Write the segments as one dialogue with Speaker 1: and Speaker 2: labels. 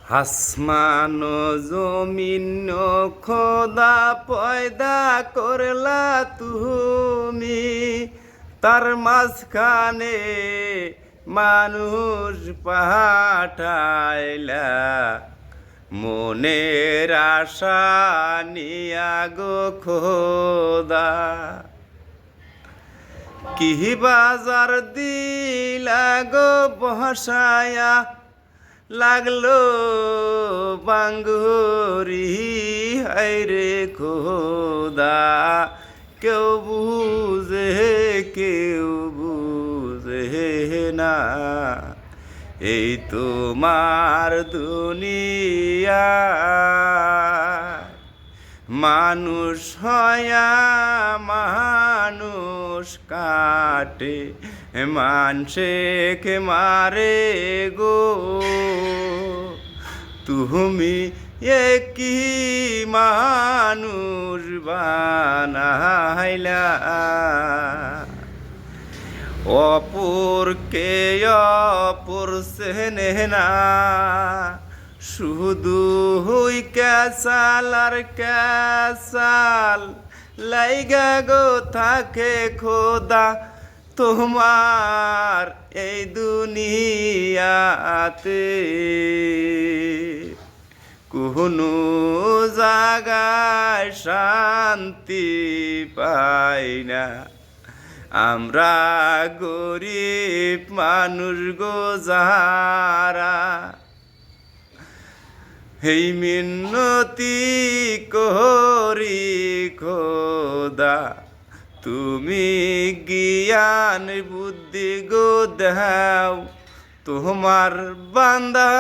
Speaker 1: আসমান জমিন খোদা পয়দা করলা তুমি, তার মাঝখানে মানুষ পাঠাইলা মনের আশা নিয়া গো খোদা। কি বাজার দিলা গো বসায়া, লাগলো বাঙ্গুরি হায়রে খোদা। কেউ বুঝে না, এই তোমার দুনিয়া। মানুষ হয়া মানুষ কাটে, মানুষকে মারে গো। তুমি একই মানুষ বানাইলা, অপরকে অপর চেনে না। শুধু হুই ক্যাসাল আর ক্যাসাল লাইগা গো থাকে খোদা তোমার এই দুনিয়াতে। কোনো জায়গায় শান্তি পাই না, আমরা গরিব মানুষ গো যারা। এই মিনতি করি খোদা, তুমি জ্ঞান বুদ্ধি গো দাও তোমার বান্দা।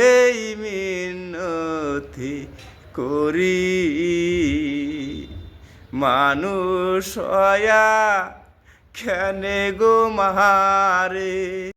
Speaker 1: এই মিনতি করি, মানুষ হয়া কেনে গো মারে।